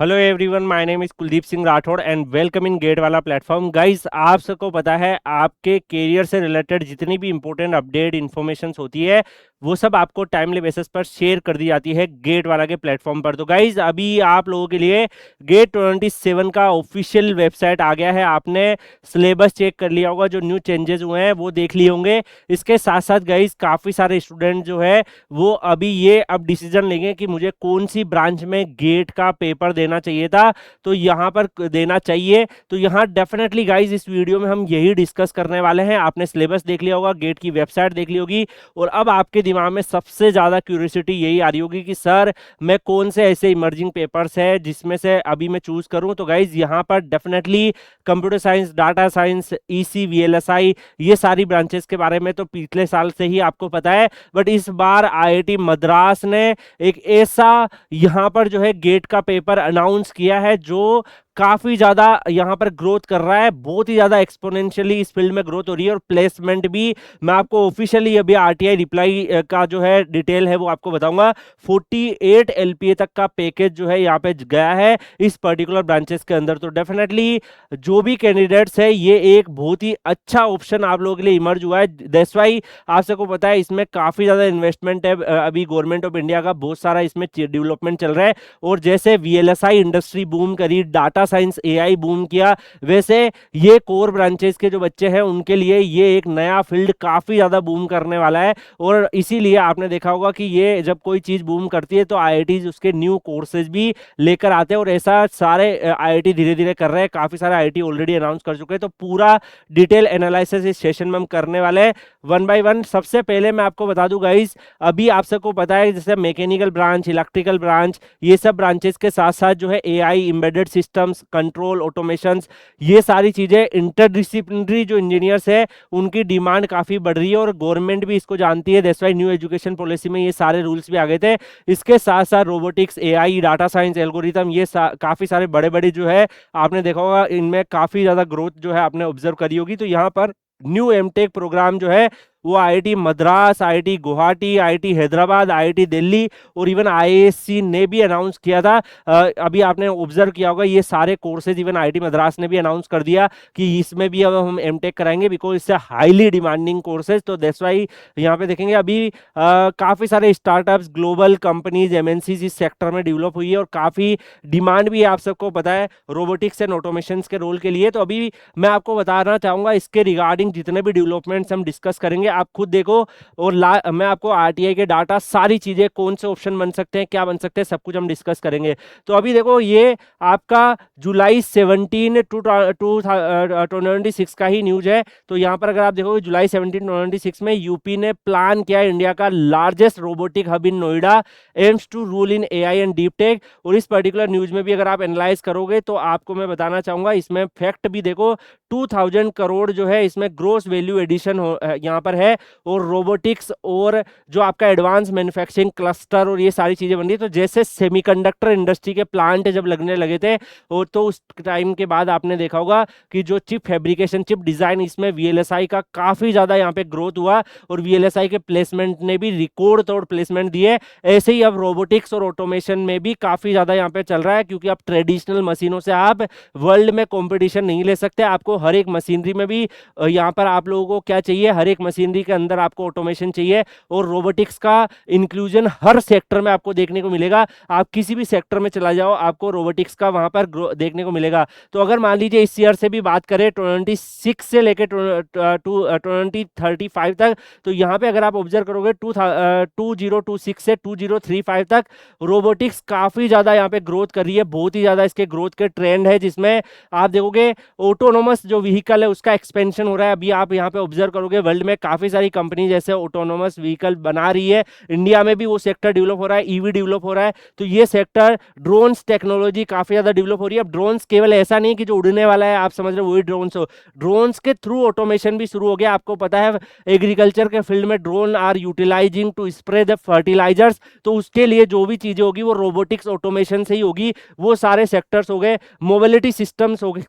Hello everyone, my name is Kuldeep Singh Rathore and welcome in GATE वाला platform. Guys, आप सबको पता है आपके करियर से रिलेटेड जितनी भी इंपॉर्टेंट अपडेट इन्फॉर्मेशंस होती है वो सब आपको टाइमली बेसिस पर शेयर कर दी जाती है गेट वाला के प्लेटफॉर्म पर। तो गाइस, अभी आप लोगों के लिए गेट 27 का ऑफिशियल वेबसाइट आ गया है। आपने सिलेबस चेक कर लिया होगा, जो न्यू चेंजेस हुए हैं वो देख लिए होंगे। इसके साथ साथ गाइस, काफ़ी सारे स्टूडेंट जो है वो अभी ये अब डिसीजन लेंगे कि मुझे कौन सी ब्रांच में गेट का पेपर देना चाहिए था, तो यहाँ पर देना चाहिए। तो यहाँ डेफिनेटली गाइज इस वीडियो में हम यही डिस्कस करने वाले हैं। आपने सिलेबस देख लिया होगा, गेट की वेबसाइट देख ली होगी, और अब आपके दिमाग में सबसे ज़्यादा क्यूरियोसिटी यही आ रही होगी कि सर मैं कौन से ऐसे इमर्जिंग पेपर्स है जिसमें से अभी मैं चूज करूं। तो गाइज यहाँ पर definitely computer science, data science, EC, VLSI, ये सारी ब्रांचेस के बारे में तो पिछले साल से ही आपको पता है। बट इस बार आईआईटी मद्रास ने एक ऐसा यहाँ पर जो है गेट का पेपर अनाउंस किया है जो काफी ज्यादा यहाँ पर ग्रोथ कर रहा है। बहुत ही ज्यादा एक्सपोनेंशियली इस फील्ड में ग्रोथ हो रही है, और प्लेसमेंट भी मैं आपको ऑफिशियली अभी आरटीआई रिप्लाई का जो है डिटेल है वो आपको बताऊंगा। 48 एलपीए तक का पैकेज जो है यहाँ पे गया है इस पर्टिकुलर ब्रांचेस के अंदर। तो डेफिनेटली जो भी कैंडिडेट्स है ये एक बहुत ही अच्छा ऑप्शन आप लोगों के लिए इमर्ज हुआ है। दैट्स वाई आप सबको पता है इसमें काफी ज्यादा इन्वेस्टमेंट है। अभी गवर्नमेंट ऑफ इंडिया का बहुत सारा इसमें डेवलपमेंट चल रहा है, और जैसे वीएलएसआई इंडस्ट्री बूम करी, डाटा साइंस एआई बूम किया, वैसे ये कोर ब्रांचेस के जो बच्चे हैं उनके लिए ये एक नया फील्ड काफी ज्यादा बूम करने वाला है। और इसीलिए आपने देखा होगा कि ये जब कोई चीज बूम करती है तो आईआईटीज उसके न्यू कोर्सेज भी लेकर आते हैं, और ऐसा सारे आईआईटी धीरे धीरे कर रहे हैं। काफी सारे आईआईटी ऑलरेडी अनाउंस कर चुके हैं। तो पूरा डिटेल एनालिसिस इस सेशन में हम करने वाले हैं वन बाय वन। सबसे पहले मैं आपको बता दूं गाइस, अभी आप सबको पता है जैसे मैकेनिकल ब्रांच, इलेक्ट्रिकल ब्रांच, ये सब ब्रांचेस के साथ साथ जो है AI, embedded systems, control, automations, ये सारी चीजें इंटरडिसिप्लिनरी जो इंजीनियर्स है उनकी डिमांड काफी बढ़ रही है, और गवर्नमेंट भी इसको जानती है। That's why new education policy में ये सारे रूल्स भी आ गए थे। इसके साथ साथ robotics, AI, data science, algorithm, ये काफी सारे बड़े बड़े जो है आपने देखा होगा, इनमें काफी ज्यादा ग्रोथ जो है आपने ऑब्जर्व करी होगी। तो यहाँ पर न्यू एमटेक प्रोग्राम जो है वो IIT Madras, IIT Guwahati, IIT Hyderabad, IIT Delhi और इवन आईएससी ने भी अनाउंस किया था। अभी आपने ऑब्जर्व किया होगा ये सारे कोर्सेज इवन आईआईटी मद्रास ने भी अनाउंस कर दिया कि इसमें भी अब हम एमटेक कराएंगे, बिकॉज इससे हाईली डिमांडिंग कोर्सेज। तो दैट्स वाई यहाँ पे देखेंगे अभी काफी सारे स्टार्टअप्स, ग्लोबल कंपनीज, एमएनसीज इस सेक्टर में डेवलप हुई है, और काफी डिमांड भी है, आप सबको पता है, रोबोटिक्स एंड ऑटोमेशन के रोल के लिए। तो अभी मैं आपको बताना चाहूंगा इसके रिगार्डिंग जितने भी डेवलपमेंट्स हम डिस्कस करेंगे, आप खुद देखो। और मैं आपको आरटीआई के डाटा, सारी चीजें, कौन से ऑप्शन बन सकते हैं, क्या बन सकते हैं, सब कुछ हम डिस्कस करेंगे। तो अभी देखो ये आपका जुलाई 17 टू 2026 का ही न्यूज है। तो यहाँ पर अगर आप देखोगे जुलाई 17 2026 में यूपी ने प्लान किया इंडिया का largest robotic hub in Noida, aims to rule in AI and deep tech. और इस पर्टिकुलर न्यूज में भी अगर आप एनालाइज करोगे तो आपको मैं बताना चाहूंगा, इसमें फैक्ट भी देखो, 2000 करोड़ जो है इसमें ग्रोस वैल्यू एडिशन यहाँ पर है। और रोबोटिक्स और जो आपका एडवांस मैन्युफैक्चरिंग क्लस्टर और ये सारी चीजें बन रही है। तो जैसे सेमीकंडक्टर इंडस्ट्री के प्लांट जब लगने लगे थे, और तो उस टाइम के बाद आपने देखा होगा कि जो चिप फैब्रिकेशन, चिप डिजाइन, इसमें वीएलएसआई का काफी ज्यादा यहाँ पे ग्रोथ हुआ, और वीएलएसआई के प्लेसमेंट ने भी रिकॉर्ड तोड़ प्लेसमेंट दिए। ऐसे ही अब रोबोटिक्स और ऑटोमेशन में भी काफी ज्यादा यहाँ पे चल रहा है, क्योंकि अब ट्रेडिशनल मशीनों से आप वर्ल्ड में कंपटीशन नहीं ले सकते। आपको हर एक मशीनरी में भी यहाँ पर आप लोगों को क्या चाहिए, हर एक मशीनरी के अंदर आपको ऑटोमेशन चाहिए, और रोबोटिक्स का इंक्लूजन हर सेक्टर में आपको देखने को मिलेगा। आप किसी भी सेक्टर में चला जाओ, आपको रोबोटिक्स का वहां पर देखने को मिलेगा। तो अगर मान लीजिए इस ईयर से भी बात करें, 26 से लेकर 2035 तक, तो यहाँ पे अगर आप ऑब्जर्व करोगे 2026 से 2035 तक रोबोटिक्स काफी ज्यादा यहाँ पे ग्रोथ कर रही है। बहुत ही ज्यादा इसके ग्रोथ के ट्रेंड है, जिसमें आप देखोगे ऑटोनोमस जो व्हीकल है उसका एक्सपेंशन हो रहा है। अभी आप यहाँ पे ऑब्जर्व करोगे वर्ल्ड में काफी सारी कंपनी जैसे ऑटोनोमस व्हीकल बना रही है। इंडिया में भी वो सेक्टर डेवलप हो रहा है, ईवी डेवलप हो रहा है। तो ये सेक्टर, ड्रोन्स टेक्नोलॉजी काफी ज्यादा डेवलप हो रही है। अब ड्रोन्स केवल ऐसा नहीं कि जो उड़ने वाला है आप समझ रहे हो वही ड्रोन्स हो, ड्रोन्स के थ्रू ऑटोमेशन भी शुरू हो गया। आपको पता है एग्रीकल्चर के फील्ड में drone are utilising to spray the fertilisers, तो उसके लिए जो भी चीजें होगी वो रोबोटिक्स ऑटोमेशन से ही होगी। वो सारे सेक्टर्स हो गए। मोबिलिटी सिस्टम्स हो गए,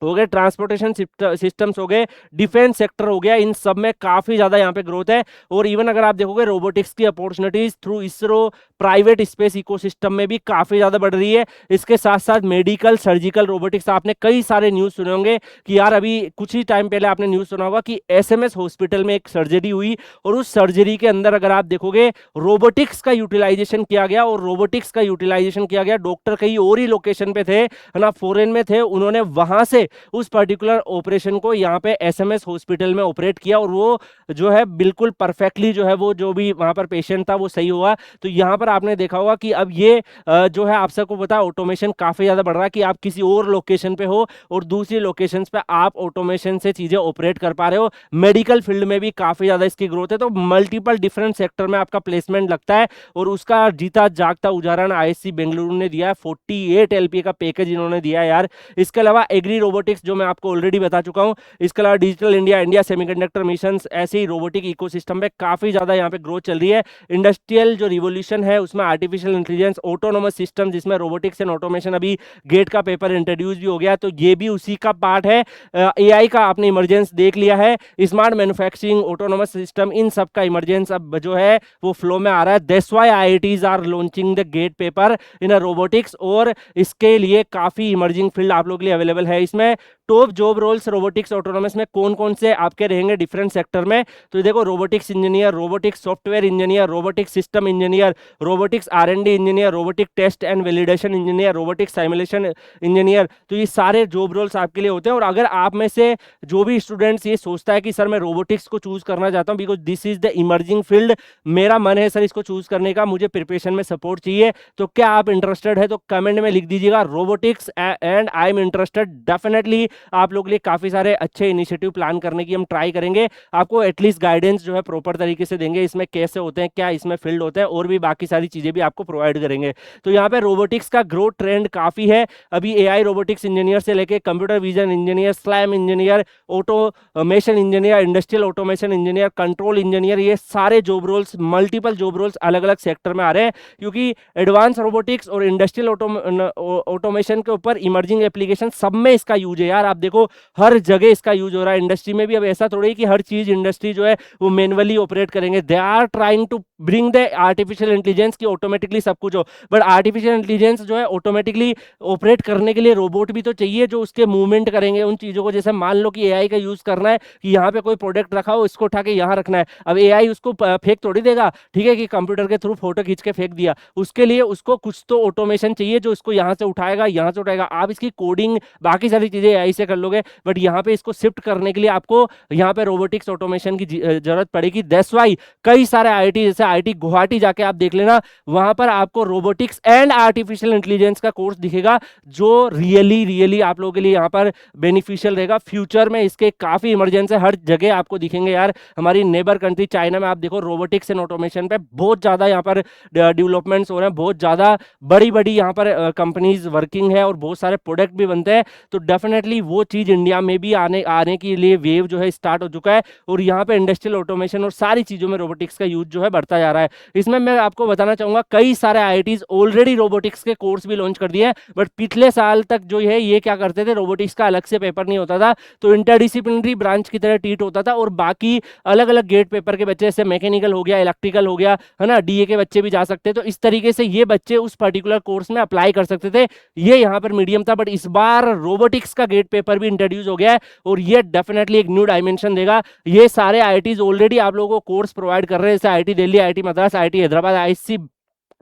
हो गए, ट्रांसपोर्टेशन सिस्टम्स हो गए, डिफेंस सेक्टर हो गया, इन सब में काफी ज्यादा यहाँ पे ग्रोथ है। और इवन अगर आप देखोगे रोबोटिक्स की opportunities through ISRO private space ecosystem में भी काफी ज्यादा बढ़ रही है। इसके साथ साथ मेडिकल सर्जिकल रोबोटिक्स, आपने कई सारे न्यूज सुने होंगे कि यार अभी कुछ ही टाइम पहले आपने न्यूज सुना होगा कि एसएमएस हॉस्पिटल में एक सर्जरी हुई और उस सर्जरी के अंदर अगर आप देखोगे रोबोटिक्स का यूटिलाइजेशन किया गया, और रोबोटिक्स का यूटिलाइजेशन किया गया, डॉक्टर कहीं और ही लोकेशन पे थे, है ना, फॉरेन में थे, उन्होंने वहां से उस पर्टिकुलर ऑपरेशन को यहाँ पे एसएमएस हॉस्पिटल में ऑपरेट किया और वो जो है बिल्कुल परफेक्टली जो है वो जो भी वहां पर पेशेंट था वो सही हुआ। तो यहाँ पर आपने देखा होगा कि अब ये जो है आप सबको पता है ऑटोमेशन काफी ज्यादा बढ़ रहा है कि आप किसी और लोकेशन पे हो और दूसरी लोकेशंस पे आप ऑटोमेशन से चीजें ऑपरेट कर पा रहे हो। मेडिकल फील्ड में भी काफी ज्यादा इसकी ग्रोथ है, तो मल्टीपल डिफरेंट सेक्टर में आपका प्लेसमेंट लगता है। और उसका जीता जागता उदाहरण आईआईएससी बेंगलुरु ने दिया है, 48 एलपीए का पैकेज इन्होंने दिया है यार। इसके अलावा एग्री रोबोटिक्स जो मैं आपको ऑलरेडी बता चुका हूं, इसके अलावा digital India, India semiconductor mission, ऐसे ही रोबोटिक इकोसिस्टम में काफी ज्यादा यहाँ पे ग्रोथ चल रही है। इंडस्ट्रियल जो रिवोल्यूशन है उसमें आर्टिफिशियल इंटेलिजेंस, ऑटोनोमस सिस्टम, जिसमें रोबोटिक्स एंड ऑटोमेशन अभी गेट का पेपर इंट्रोड्यूस भी हो गया, तो ये भी उसी का पार्ट है। एआई का आपने इमरजेंस देख लिया है, स्मार्ट मैन्युफैक्चरिंग, ऑटोनोमस सिस्टम, इन सब का इमरजेंस अब जो है वो फ्लो में आ रहा है। That's why IITs are launching the GATE paper in a robotics, और इसके लिए काफी इमर्जिंग फील्ड आप लोग के लिए अवेलेबल है। इसमें top job roles robotics autonomous में कौन कौन से आपके रहेंगे डिफरेंट सेक्टर में, तो देखो robotics engineer, robotics software engineer, robotics system engineer, robotics R and D engineer, robotic test and validation engineer, robotics simulation engineer. तो ये सारे जॉब रोल्स आपके लिए होते हैं। और अगर आप में से जो भी स्टूडेंट्स ये सोचता है कि सर मैं रोबोटिक्स को चूज करना चाहता हूँ because this is the emerging field, मेरा मन है सर इसको चूज करने का, मुझे प्रिपरेशन में सपोर्ट चाहिए, तो क्या आप इंटरेस्टेड है, तो कमेंट में लिख दीजिएगा robotics and I am interested. Definitely आप लोग के लिए काफी सारे अच्छे इनिशिएटिव प्लान करने की हम ट्राई करेंगे, आपको एटलीस्ट गाइडेंस जो है प्रॉपर तरीके से देंगे, इसमें कैसे होते हैं, क्या इसमें फील्ड होते हैं, और भी बाकी सारी चीजें भी आपको प्रोवाइड करेंगे। तो यहाँ पे रोबोटिक्स का ग्रोथ ट्रेंड काफी है। अभी एआई रोबोटिक्स इंजीनियर से लेके computer vision engineer, SLAM engineer, automation engineer, industrial automation engineer, control engineer, ये सारे job roles, multiple job roles अलग अलग सेक्टर में आ रहे हैं, क्योंकि एडवांस रोबोटिक्स और इंडस्ट्रियल ऑटोमेशन के ऊपर इमर्जिंग एप्लीकेशन सब में इसका यूज है यार। आप देखो हर जगह इसका यूज हो रहा है इंडस्ट्री में भी। अब ऐसा थोड़ी कि हर चीज इंडस्ट्री जो है वो मैनुअली ऑपरेट करेंगे, they are trying to bring the artificial intelligence की ऑटोमेटिकली सब कुछ हो, बट आर्टिफिशियल इंटेलिजेंस जो है ऑटोमेटिकली ऑपरेट करने के लिए रोबोट भी तो चाहिए जो उसके मूवमेंट करेंगे उन चीजों को। जैसे मान लो कि एआई का यूज करना है कि यहाँ पे कोई प्रोडक्ट रखा हो, इसको उठा के यहाँ रखना है, अब एआई उसको फेंक थोड़ी देगा, ठीक है, कि कंप्यूटर के थ्रू फोटो खींच के फेंक दिया, उसके लिए उसको कुछ तो ऑटोमेशन चाहिए जो इसको यहाँ से उठाएगा, यहाँ से उठाएगा। आप इसकी कोडिंग बाकी सारी चीजें एआई से कर लोगे, बट यहाँ पे इसको शिफ्ट करने के लिए आपको यहाँ पे रोबोटिक्स ऑटोमेशन की जरूरत पड़ेगी। दैट्स व्हाई कई सारे आईआईटी, जैसे आईआईटी गुवाहाटी जाके आप देख लेना, वहां पर आपको रोबोटिक्स एंड आर्टिफिशियल इंटेलिजेंस का कोर्स दिखेगा जो रियली आप लोगों के लिए यहाँ पर बेनिफिशियल रहेगा। फ्यूचर में इसके काफी इमरजेंस है, हर जगह आपको दिखेंगे यार। हमारी नेबर कंट्री चाइना में आप देखो रोबोटिक्स एंड ऑटोमेशन पे बहुत ज्यादा यहाँ पर डेवलपमेंट्स हो रहे हैं, बहुत ज्यादा बड़ी बड़ी यहाँ पर कंपनीज वर्किंग है और बहुत सारे प्रोडक्ट भी बनते हैं। तो डेफिनेटली वो चीज इंडिया में भी आने के लिए वेव जो है स्टार्ट हो चुका है, और यहाँ पे इंडस्ट्रियल ऑटोमेशन और सारी चीजों में रोबोटिक्स का यूज जो है बढ़ता जा रहा है। इसमें मैं आपको बताना चाहूंगा कई सारे आईआईटीज ऑलरेडी रोबोटिक्स के कोर्स भी लॉन्च कर दिए हैं, बट पिछले साल तक जो है ये क्या करते थे, रोबोटिक्स का अलग से पेपर नहीं होता था, तो इंटरडिसिप्लिनरी ब्रांच की तरह ट्रीट होता था, और बाकी अलग अलग गेट पेपर के बच्चे, जैसे मैकेनिकल हो गया, इलेक्ट्रिकल हो गया, है ना, डीए के बच्चे भी जा सकते हैं। तो इस तरीके से ये बच्चे उस पर्टिकुलर कोर्स में अप्लाई कर सकते थे, ये यहाँ पर मीडियम था। बट इस बार रोबोटिक्स का गेट पेपर भी इंट्रोड्यूस हो गया है, और ये डेफिनेटली एक न्यू डायमेंशन देगा। ये सारे आईआईटीज ऑलरेडी आप लोगों को कोर्स प्रोवाइड कर रहे हैं, जैसे IIT Delhi, IIT Madras, IIT Hyderabad, IISc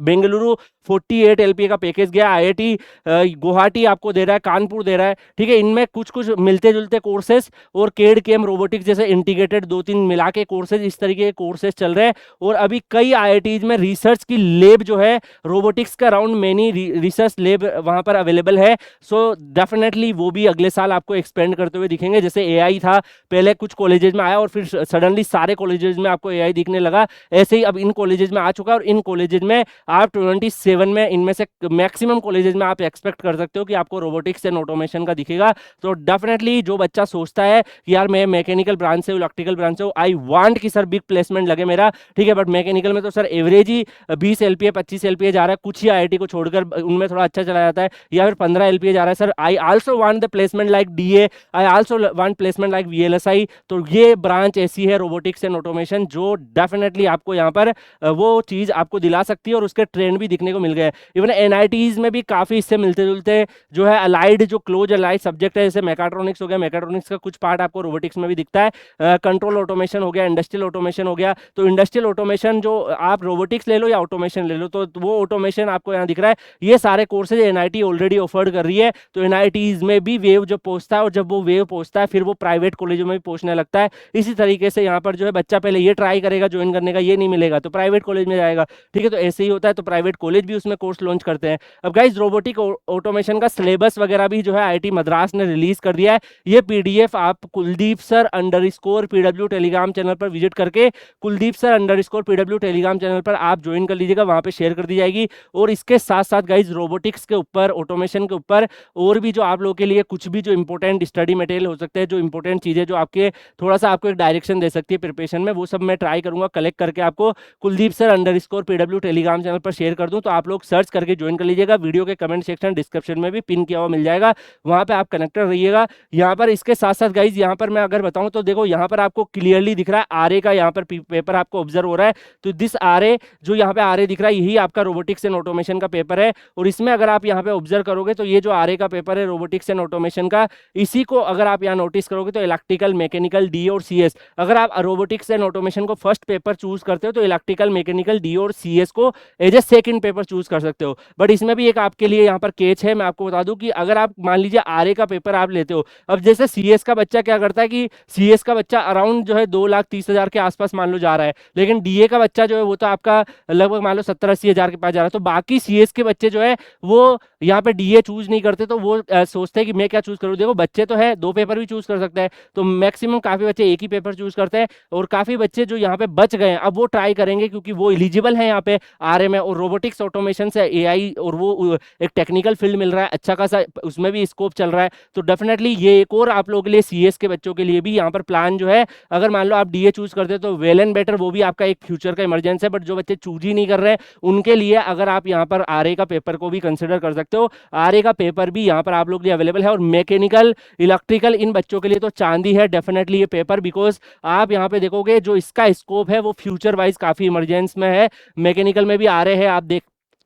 Bengaluru 48 LPA का पैकेज गया, आईआईटी गुवाहाटी आपको दे रहा है, कानपुर दे रहा है, ठीक है। इनमें कुछ कुछ मिलते जुलते कोर्सेज और केड केम रोबोटिक्स जैसे इंटीग्रेटेड 2-3 मिला के कोर्सेज, इस तरीके के कोर्सेज चल रहे हैं। और अभी कई आईआईटीज में रिसर्च की लैब जो है रोबोटिक्स का अराउंड मैनी रिसर्च लैब वहां पर अवेलेबल है। सो डेफिनेटली वो भी अगले साल आपको एक्सपेंड करते हुए दिखेंगे। जैसे एआई था पहले कुछ कॉलेजेस में आया और फिर सडनली सारे कॉलेजेस में आपको एआई दिखने लगा, ऐसे ही अब इन कॉलेजेस में आ चुका है, और इन कॉलेजेस में आप 27 में इनमें से मैक्सिमम कॉलेजेस में आप एक्सपेक्ट कर सकते हो कि आपको रोबोटिक्स एंड ऑटोमेशन का दिखेगा। तो डेफिनेटली जो बच्चा सोचता है कि यार मैं मैकेनिकल ब्रांच से हूँ, इलेक्ट्रिकल ब्रांच से हूँ, आई वांट कि सर बिग प्लेसमेंट लगे मेरा, ठीक है, बट मैकेनिकल में तो सर एवरेज ही 20 एलपीए 25 एलपीए जा रहा है, कुछ ही आईआईटी को छोड़कर उनमें थोड़ा अच्छा चला जाता है, या फिर 15 एलपीए जा रहा है। Sir I also want the placement like DA, I also want placement like VLSI. तो ये ब्रांच ऐसी है रोबोटिक्स एंड ऑटोमेशन जो डेफिनेटली आपको यहाँ पर वो चीज आपको दिला सकती है, और उसके ट्रेंड भी दिखने को मिल गए। इवन एनआईटीज में भी काफी इससे मिलते जुलते जो है अलाइड, जो क्लोज अलाइड सब्जेक्ट है, जैसे मैकाट्रॉनिक्स हो गया, मैकाट्रॉनिक्स का कुछ पार्ट आपको रोबोटिक्स में भी दिखता है, कंट्रोल ऑटोमेशन हो गया, इंडस्ट्रियल ऑटोमेशन हो गया। तो इंडस्ट्रियल ऑटोमेशन जो आप रोबोटिक्स ले लो या ऑटोमेशन ले लो, तो वो ऑटोमेशन आपको यहाँ दिख रहा है। ये सारे कोर्सेज एनआईटी ऑलरेडी ऑफर्ड कर रही है। तो एनआईटीज में भी वेव जब पहुंचता है, और जब वो वेव पहुंचता है फिर वो प्राइवेट कॉलेजों में भी पहुंचने लगता है। इसी तरीके से यहाँ पर जो है बच्चा पहले ये ट्राई करेगा ज्वाइन करने का, ये नहीं मिलेगा तो प्राइवेट कॉलेज में जाएगा, ठीक है। तो ऐसे ही होता है, तो प्राइवेट कॉलेज भी उसमें कोर्स लॉन्च करते हैं। अब गाइज रोबोटिक ऑटोमेशन का सिलेबस वगैरह भी जो है आईआईटी मद्रास ने रिलीज कर दिया है। ये पीडीएफ आप Kuldeep sir underscore PW Telegram channel पर विजिट करके Kuldeep sir underscore PW Telegram channel पर आप ज्वाइन कर लीजिएगा, वहां पे शेयर कर दी जाएगी। और इसके साथ साथ गाइज रोबोटिक्स के ऊपर, ऑटोमेशन के ऊपर और भी जो आप लोगों के लिए कुछ भी जो इंपॉर्टेंट स्टडी मटेरियल हो सकते हैं, जो इंपॉर्टेंट चीजें जो आपके थोड़ा सा आपको एक डायरेक्शन दे सकती है प्रिपरेशन में, वो सब मैं ट्राई करूंगा कलेक्ट करके आपको Kuldeep sir underscore PW Telegram channel पर शेयर कर दूं। तो आप लोग सर्च करके ज्वाइन कर लीजिएगा, वीडियो के कमेंट सेक्शन डिस्क्रिप्शन में भी पिन किया हुआ मिल जाएगा, वहां पे आप कनेक्टेड रहिएगा। यहाँ पर इसके साथ साथ गाइज यहाँ पर मैं अगर बताऊं तो देखो यहाँ पर आपको क्लियरली दिख रहा है आरए का, यहाँ पर पेपर आपको ऑब्जर्व हो रहा है। तो दिस आरए, जो यहाँ पे आरए दिख रहा है, यही आपका रोबोटिक्स एंड ऑटोमेशन का पेपर है। और इसमें अगर आप यहाँ पे ऑब्जर्व करोगे तो ये जो आरए का पेपर है रोबोटिक्स एंड ऑटोमेशन का, इसी को अगर आप यहाँ नोटिस करोगे तो इलेक्ट्रिकल, मैकेनिकल, डी और सीएस, अगर आप रोबोटिक्स एंड ऑटोमेशन को फर्स्ट पेपर चूज करते हो तो इलेक्ट्रिकल, मैकेनिकल, डी और सीएस को as a second paper choose कर सकते हो। बट इसमें भी एक आपके लिए यहाँ पर केच है, मैं आपको बता दूं कि अगर आप मान लीजिए आरए का पेपर आप लेते हो, अब जैसे सीएस का बच्चा क्या करता है कि सीएस का बच्चा अराउंड जो है 2,30,000 के आसपास मान लो जा रहा है, लेकिन डीए का बच्चा जो है वो तो आपका लगभग मान लो 70-80 हज़ार के पास जा रहा है। तो बाकी सीएस के बच्चे जो है वो यहाँ पे डीए चूज नहीं करते, तो वो सोचते हैं कि मैं क्या चूज करूँ। देखो बच्चे तो है, दो पेपर भी चूज कर सकते हैं, तो मैक्सिमम काफी बच्चे एक ही पेपर चूज करते हैं, और काफी बच्चे जो यहाँ पे बच गए हैं अब वो ट्राई करेंगे क्योंकि वो एलिजिबल है यहाँ पे आरए में, और रोबोटिक्स ऑटोमेशन से एआई और वो एक टेक्निकल फील्ड मिल रहा है, अच्छा खासा उसमें भी स्कोप चल रहा है। तो डेफिनेटली ये एक और आप लोगों के लिए, सीएस के बच्चों के लिए भी यहाँ पर प्लान जो है, अगर मान लो आप डीए चूज करते हो तो वेल एंड बेटर, वो भी आपका एक फ्यूचर का इमरजेंसी है। बट जो बच्चे चूज ही नहीं कर रहे हैं उनके लिए अगर आप यहाँ पर आरए का पेपर को भी कंसिडर कर सकते हो, आरए का पेपर भी यहाँ पर आप लोग के लिए अवेलेबल है। और मैकेनिकल, इलेक्ट्रिकल इन बच्चों के लिए तो चांदी है डेफिनेटली ये पेपर, बिकॉज आप यहाँ पे देखोगे जो इसका स्कोप है वो फ्यूचर वाइज काफी इमरजेंस में है। मैकेनिकल में भी आ रहे हैं, आप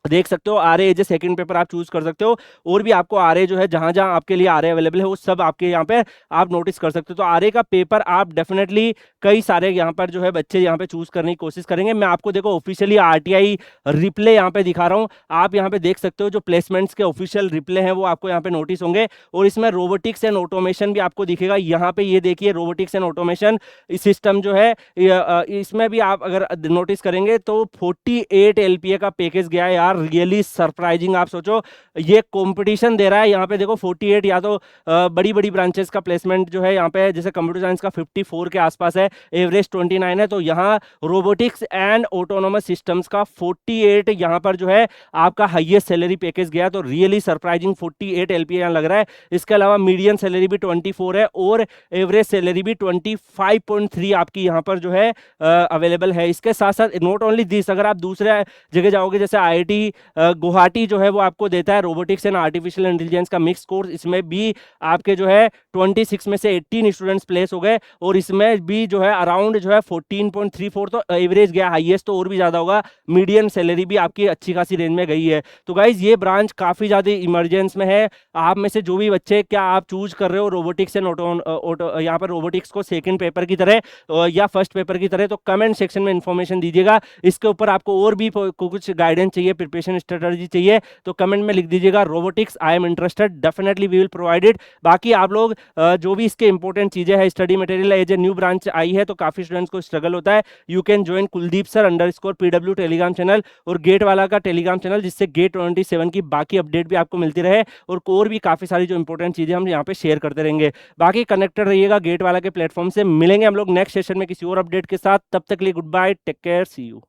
देख सकते हो RA as a second paper आप चूज कर सकते हो। और भी आपको आरए जो है जहां जहां आपके लिए आरए अवेलेबल है वो सब आपके यहाँ पे आप नोटिस कर सकते हो। तो आरए का पेपर आप डेफिनेटली कई सारे यहाँ पर जो है बच्चे यहाँ पे चूज करने की कोशिश करेंगे। मैं आपको देखो ऑफिशियली आरटीआई रिप्ले यहाँ पे दिखा रहा हूँ, आप यहाँ पे देख सकते हो जो प्लेसमेंट्स के ऑफिशियल रिप्ले हैं वो आपको यहाँ पे नोटिस होंगे। और इसमें रोबोटिक्स एंड ऑटोमेशन भी आपको दिखेगा, यहाँ पे ये देखिए रोबोटिक्स एंड ऑटोमेशन सिस्टम जो है इसमें भी आप अगर नोटिस करेंगे तो 48 एलपीए का पैकेज गया है यार, रियली सरप्राइजिंग। आप सोचो ये कंपटीशन दे रहा है, यहाँ पे देखो 48, या तो बड़ी बड़ी ब्रांचेस का प्लेसमेंट जो है यहाँ पे जैसे कंप्यूटर साइंस का 54 के आसपास है, एवरेज 29 है, तो यहाँ रोबोटिक्स एंड ऑटोनोमस सिस्टम्स का 48 यहाँ पर जो है आपका हाईएस्ट सैलरी पैकेज गया। तो रियली सरप्राइजिंग 48 एलपीए यहाँ लग रहा है। इसके अलावा मीडियम सैलरी भी 24 है और एवरेज सैलरी भी 25.3 आपकी यहाँ पर जो है अवेलेबल है। इसके साथ साथ नॉट ओनली दिस, अगर आप दूसरे जगह जाओगे जैसे आईआईटी गुवाहाटी जो है वो आपको देता है रोबोटिक्स एंड आर्टिफिशियल इंटेलिजेंस का मिक्स कोर्स, इसमें भी आपके जो है 26 में से 18 स्टूडेंट्स प्लेस हो गए, और इसमें भी जो है अराउंड जो है 14.34 तो एवरेज गया, हाईएस्ट तो और भी ज्यादा होगा, मीडियम सैलरी भी आपकी अच्छी खासी रेंज में गई है। तो गाइज ये ब्रांच काफी ज्यादा इमरजेंस में है। आप में से जो भी बच्चे, क्या आप चूज कर रहे हो रोबोटिक्स एंड ऑटो यहाँ पर रोबोटिक्स को सेकंड पेपर की तरह या फर्स्ट पेपर की तरह, तो कमेंट सेक्शन में इंफॉर्मेशन दीजिएगा। इसके ऊपर आपको और भी कुछ गाइडेंस चाहिए, प्रिपरेशन स्ट्रेटजी चाहिए, तो कमेंट में लिख दीजिएगा robotics I am interested, definitely we will provide it. बाकी आप लोग जो भी इसके इंपॉर्टेंट चीजें हैं, study material as a new branch आई है तो काफी स्टूडेंट्स को स्ट्रगल होता है, you can join Kuldeep sir underscore PW Telegram channel और गेट वाला का टेलीग्राम चैनल, जिससे गेट 27 की बाकी अपडेट भी आपको मिलती रहे और भी काफी सारी जो इंपॉर्टेंट चीजें हम यहाँ पे शेयर करते रहेंगे। बाकी कनेक्टेड रहिएगा गेट वाला के प्लेटफॉर्म से। मिलेंगे हम लोग नेक्स्ट सेशन में किसी और अपडेट के साथ, तब तक के लिए goodbye, take care, see you.